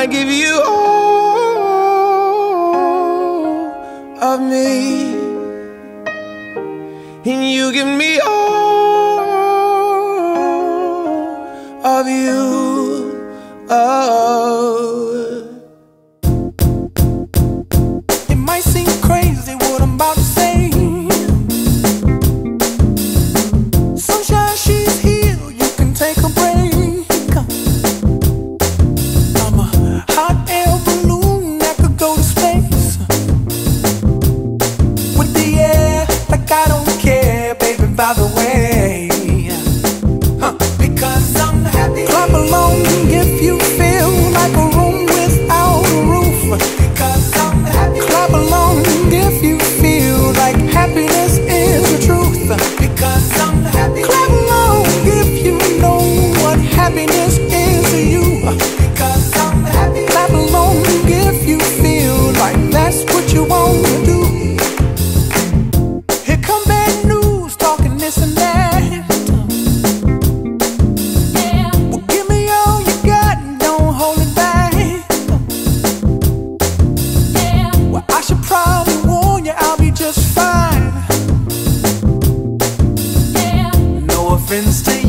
give you all of me, and you give me all of you. Oh, it might seem crazy what I'm about to say. Sunshine, she's here, you can take a break. I'm a hot air balloon that could go to space with the air, like I don't care, baby, by the way. Because I'm happy. Clap along if you feel like a room without a roof. Because I'm happy. Clap along if you feel like happiness is the truth. Because I'm happy. Clap along if you know what happiness is to you. Because I'm happy. Clap along if you feel like that's what you want to do. Here come bad news, talking this and that. Well, give me all you got and don't hold it back. Well, I should probably warn you, I'll be just fine. No offense to you.